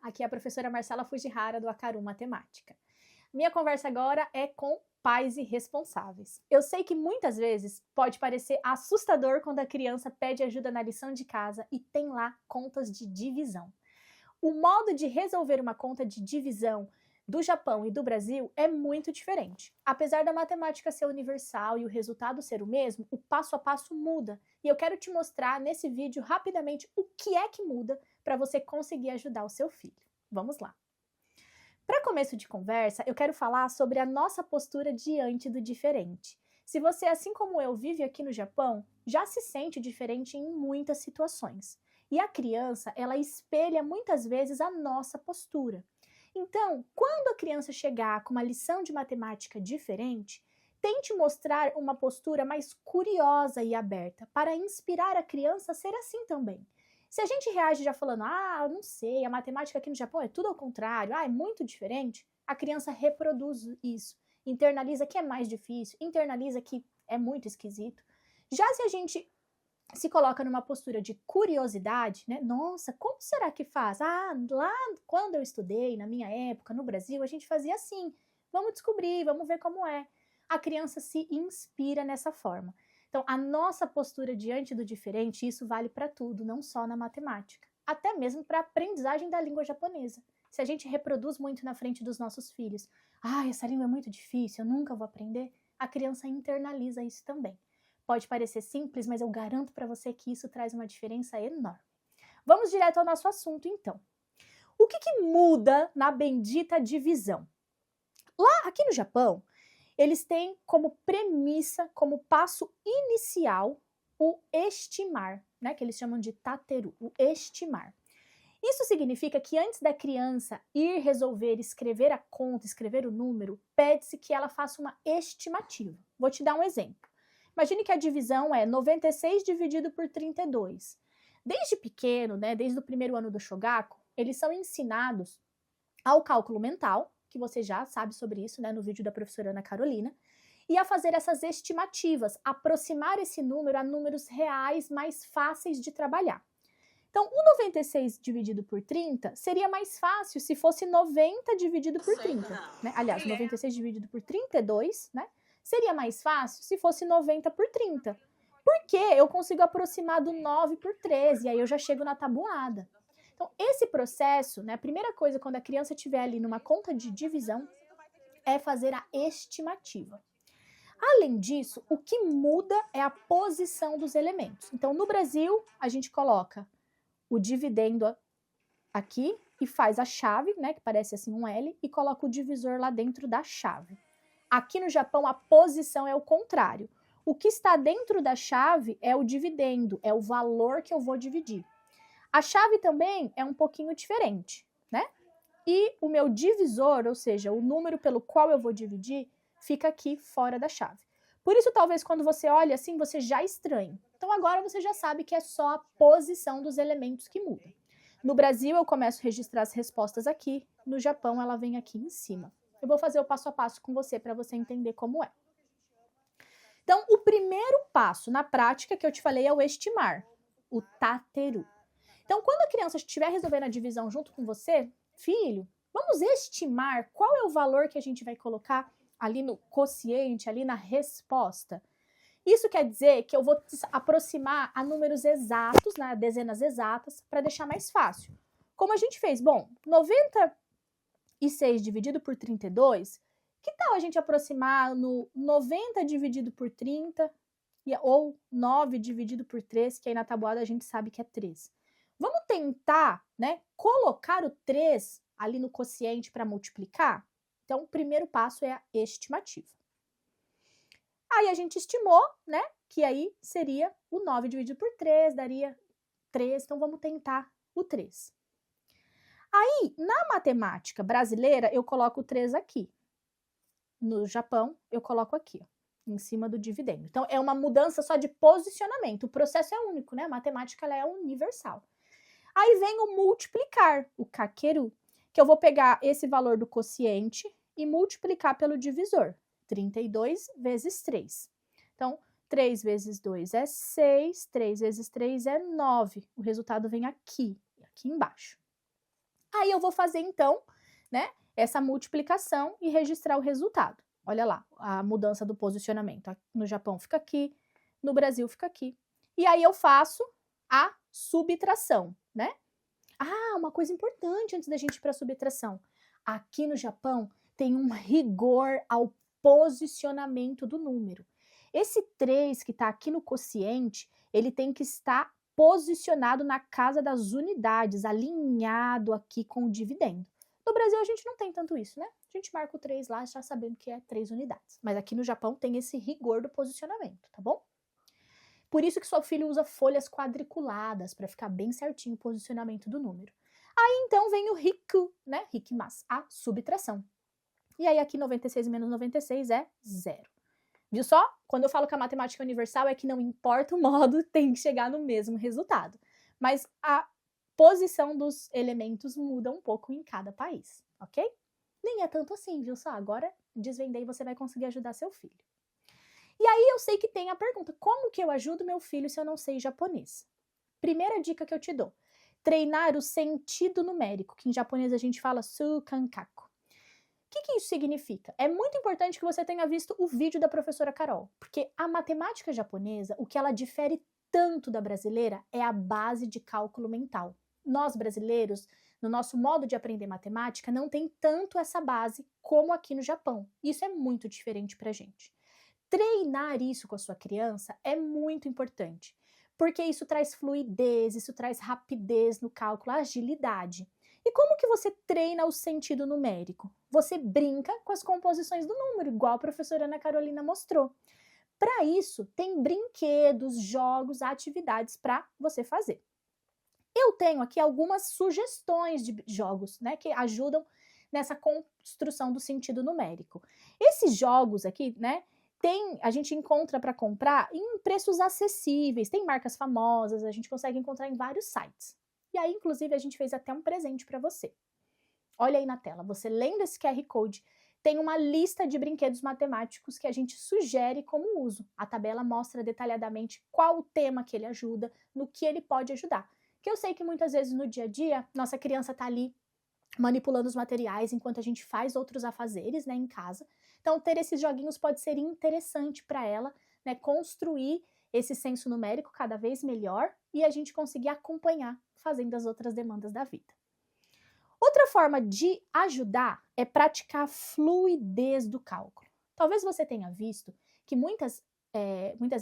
aqui é a professora Marcela Fujihara do Hakaru Matemática. Minha conversa agora é com pais irresponsáveis. Eu sei que muitas vezes pode parecer assustador quando a criança pede ajuda na lição de casa e tem lá contas de divisão. O modo de resolver uma conta de divisão do Japão e do Brasil é muito diferente. Apesar da matemática ser universal e o resultado ser o mesmo, o passo a passo muda. E eu quero te mostrar nesse vídeo rapidamente o que é que muda para você conseguir ajudar o seu filho. Vamos lá! Para começo de conversa, eu quero falar sobre a nossa postura diante do diferente. Se você, assim como eu, vive aqui no Japão, já se sente diferente em muitas situações. E a criança, ela espelha muitas vezes a nossa postura. Então, quando a criança chegar com uma lição de matemática diferente, tente mostrar uma postura mais curiosa e aberta, para inspirar a criança a ser assim também. Se a gente reage já falando, não sei, a matemática aqui no Japão é tudo ao contrário, é muito diferente, a criança reproduz isso, internaliza que é mais difícil, internaliza que é muito esquisito. Já se a gente se coloca numa postura de curiosidade, né? Nossa, como será que faz? Lá quando eu estudei, na minha época, no Brasil, a gente fazia assim. Vamos descobrir, vamos ver como é. A criança se inspira nessa forma. Então, a nossa postura diante do diferente, isso vale para tudo, não só na matemática. Até mesmo para a aprendizagem da língua japonesa. Se a gente reproduz muito na frente dos nossos filhos, essa língua é muito difícil, eu nunca vou aprender, a criança internaliza isso também. Pode parecer simples, mas eu garanto para você que isso traz uma diferença enorme. Vamos direto ao nosso assunto, então. O que muda na bendita divisão? Lá, aqui no Japão, eles têm como premissa, como passo inicial, o estimar, né, que eles chamam de tateru, o estimar. Isso significa que antes da criança ir resolver escrever a conta, escrever o número, pede-se que ela faça uma estimativa. Vou te dar um exemplo. Imagine que a divisão é 96 dividido por 32. Desde pequeno, né, desde o primeiro ano do Shogaku, eles são ensinados ao cálculo mental, que você já sabe sobre isso, né, no vídeo da professora Ana Carolina, e a fazer essas estimativas, aproximar esse número a números reais mais fáceis de trabalhar. Então, o 96 dividido por 30 seria mais fácil se fosse 90 dividido por 30. Né? Aliás, 96 dividido por 32, né? Seria mais fácil se fosse 90 por 30. Porque eu consigo aproximar do 9 por 13, e aí eu já chego na tabuada. Então, esse processo, né, a primeira coisa quando a criança estiver ali numa conta de divisão é fazer a estimativa. Além disso, o que muda é a posição dos elementos. Então, no Brasil, a gente coloca o dividendo aqui e faz a chave, né, que parece assim um L, e coloca o divisor lá dentro da chave. Aqui no Japão, a posição é o contrário. O que está dentro da chave é o dividendo, é o valor que eu vou dividir. A chave também é um pouquinho diferente, né? E o meu divisor, ou seja, o número pelo qual eu vou dividir, fica aqui fora da chave. Por isso, talvez, quando você olha assim, você já estranhe. Então, agora você já sabe que é só a posição dos elementos que muda. No Brasil, eu começo a registrar as respostas aqui. No Japão, ela vem aqui em cima. Eu vou fazer o passo a passo com você para você entender como é. Então, o primeiro passo na prática que eu te falei é o estimar, o tateru. Então, quando a criança estiver resolvendo a divisão junto com você, filho, vamos estimar qual é o valor que a gente vai colocar ali no quociente, ali na resposta. Isso quer dizer que eu vou aproximar a números exatos, né, dezenas exatas, para deixar mais fácil. Como a gente fez? Bom, 96 dividido por 32, que tal a gente aproximar no 90 dividido por 30, ou 9 dividido por 3, que aí na tabuada a gente sabe que é 3. Vamos tentar, né, colocar o 3 ali no quociente para multiplicar? Então, o primeiro passo é a estimativa. Aí a gente estimou, né, que aí seria o 9 dividido por 3, daria 3, então vamos tentar o 3. Aí, na matemática brasileira, eu coloco o 3 aqui. No Japão, eu coloco aqui, ó, em cima do dividendo. Então, é uma mudança só de posicionamento. O processo é único, né? A matemática ela é universal. Aí vem o multiplicar, o kakeru, que eu vou pegar esse valor do quociente e multiplicar pelo divisor. 32 vezes 3. Então, 3 vezes 2 é 6, 3 vezes 3 é 9. O resultado vem aqui embaixo. Aí eu vou fazer, então, né, essa multiplicação e registrar o resultado. Olha lá, a mudança do posicionamento. No Japão fica aqui, no Brasil fica aqui. E aí eu faço a subtração, né? Ah, uma coisa importante antes da gente ir para a subtração. Aqui no Japão tem um rigor ao posicionamento do número. Esse 3 que está aqui no quociente, ele tem que estar posicionado na casa das unidades, alinhado aqui com o dividendo. No Brasil a gente não tem tanto isso, né? A gente marca o 3 lá já sabendo que é 3 unidades. Mas aqui no Japão tem esse rigor do posicionamento, tá bom? Por isso que seu filho usa folhas quadriculadas para ficar bem certinho o posicionamento do número. Aí então vem o hiku, né? Hikimasu, a subtração. E aí aqui 96 menos 96 é 0. Viu só? Quando eu falo que a matemática é universal é que não importa o modo, tem que chegar no mesmo resultado. Mas a posição dos elementos muda um pouco em cada país, ok? Nem é tanto assim, viu só? Agora desvendei, você vai conseguir ajudar seu filho. E aí eu sei que tem a pergunta, como que eu ajudo meu filho se eu não sei japonês? Primeira dica que eu te dou, treinar o sentido numérico, que em japonês a gente fala sukankaku. O que isso significa? É muito importante que você tenha visto o vídeo da professora Carol, porque a matemática japonesa, o que ela difere tanto da brasileira é a base de cálculo mental. Nós brasileiros, no nosso modo de aprender matemática, não tem tanto essa base como aqui no Japão. Isso é muito diferente pra gente. Treinar isso com a sua criança é muito importante, porque isso traz fluidez, isso traz rapidez no cálculo, agilidade. E como que você treina o sentido numérico? Você brinca com as composições do número, igual a professora Ana Carolina mostrou. Para isso, tem brinquedos, jogos, atividades para você fazer. Eu tenho aqui algumas sugestões de jogos, né, que ajudam nessa construção do sentido numérico. Esses jogos aqui, né, a gente encontra para comprar em preços acessíveis, tem marcas famosas, a gente consegue encontrar em vários sites. E aí, inclusive, a gente fez até um presente para você. Olha aí na tela, você lendo esse QR Code, tem uma lista de brinquedos matemáticos que a gente sugere como uso. A tabela mostra detalhadamente qual o tema que ele ajuda, no que ele pode ajudar. Que eu sei que muitas vezes no dia a dia, nossa criança está ali manipulando os materiais enquanto a gente faz outros afazeres, né, em casa. Então, ter esses joguinhos pode ser interessante para ela, né, construir esse senso numérico cada vez melhor e a gente conseguir acompanhar fazendo as outras demandas da vida. Outra forma de ajudar é praticar a fluidez do cálculo. Talvez você tenha visto que muitas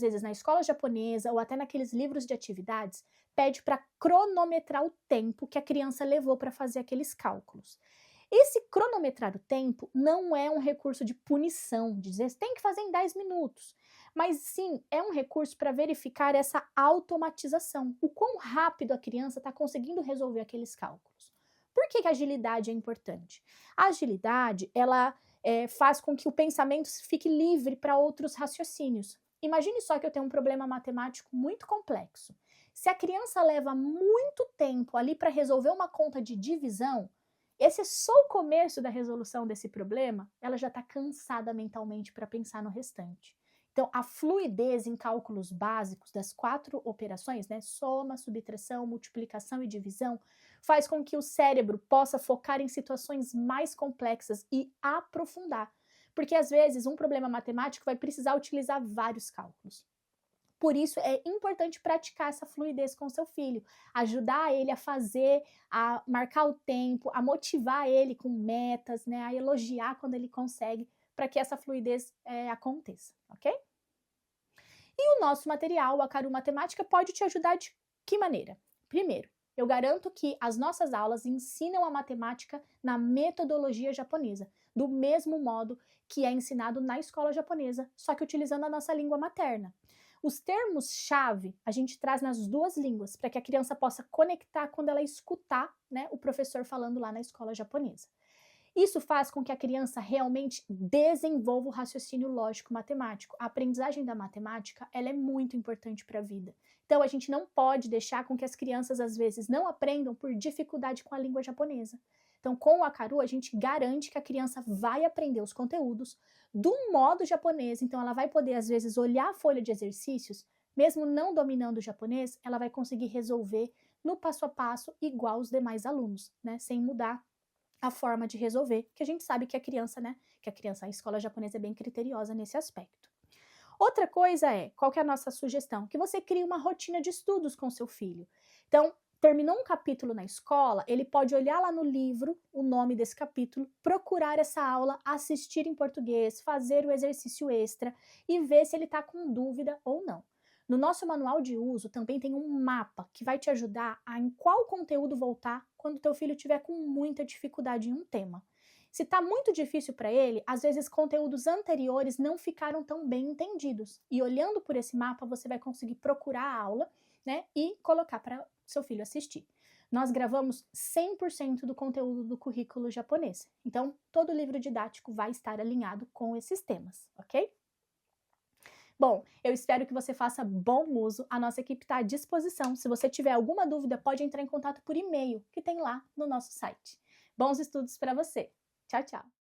vezes na escola japonesa ou até naqueles livros de atividades, pede para cronometrar o tempo que a criança levou para fazer aqueles cálculos. Esse cronometrar o tempo não é um recurso de punição, de dizer tem que fazer em 10 minutos, mas sim é um recurso para verificar essa automatização, o quão rápido a criança está conseguindo resolver aqueles cálculos. Por que a agilidade é importante? A agilidade, ela faz com que o pensamento fique livre para outros raciocínios. Imagine só que eu tenho um problema matemático muito complexo. Se a criança leva muito tempo ali para resolver uma conta de divisão, esse é só o começo da resolução desse problema, ela já está cansada mentalmente para pensar no restante. Então, a fluidez em cálculos básicos das 4 operações, né, soma, subtração, multiplicação e divisão, faz com que o cérebro possa focar em situações mais complexas e aprofundar. Porque, às vezes, um problema matemático vai precisar utilizar vários cálculos. Por isso, é importante praticar essa fluidez com seu filho, ajudar ele a fazer, a marcar o tempo, a motivar ele com metas, né, a elogiar quando ele consegue, para que essa fluidez aconteça, ok? E o nosso material, o Akaru Matemática, pode te ajudar de que maneira? Primeiro, eu garanto que as nossas aulas ensinam a matemática na metodologia japonesa, do mesmo modo que é ensinado na escola japonesa, só que utilizando a nossa língua materna. Os termos-chave a gente traz nas 2 línguas, para que a criança possa conectar quando ela escutar, né, o professor falando lá na escola japonesa. Isso faz com que a criança realmente desenvolva o raciocínio lógico-matemático. A aprendizagem da matemática, ela é muito importante para a vida. Então, a gente não pode deixar com que as crianças, às vezes, não aprendam por dificuldade com a língua japonesa. Então, com o Akaru, a gente garante que a criança vai aprender os conteúdos do modo japonês. Então, ela vai poder, às vezes, olhar a folha de exercícios, mesmo não dominando o japonês, ela vai conseguir resolver no passo a passo igual os demais alunos, né? Sem mudar a forma de resolver, que a gente sabe que a criança, né? A escola japonesa é bem criteriosa nesse aspecto. Outra coisa qual que é a nossa sugestão? Que você crie uma rotina de estudos com seu filho. Então, terminou um capítulo na escola, ele pode olhar lá no livro o nome desse capítulo, procurar essa aula, assistir em português, fazer o exercício extra e ver se ele está com dúvida ou não. No nosso manual de uso também tem um mapa que vai te ajudar a em qual conteúdo voltar quando teu filho tiver com muita dificuldade em um tema. Se está muito difícil para ele, às vezes conteúdos anteriores não ficaram tão bem entendidos. E olhando por esse mapa, você vai conseguir procurar a aula, né, e colocar para seu filho assistir. Nós gravamos 100% do conteúdo do currículo japonês. Então, todo livro didático vai estar alinhado com esses temas, ok? Bom, eu espero que você faça bom uso. A nossa equipe está à disposição. Se você tiver alguma dúvida, pode entrar em contato por e-mail, que tem lá no nosso site. Bons estudos para você. Tchau, tchau.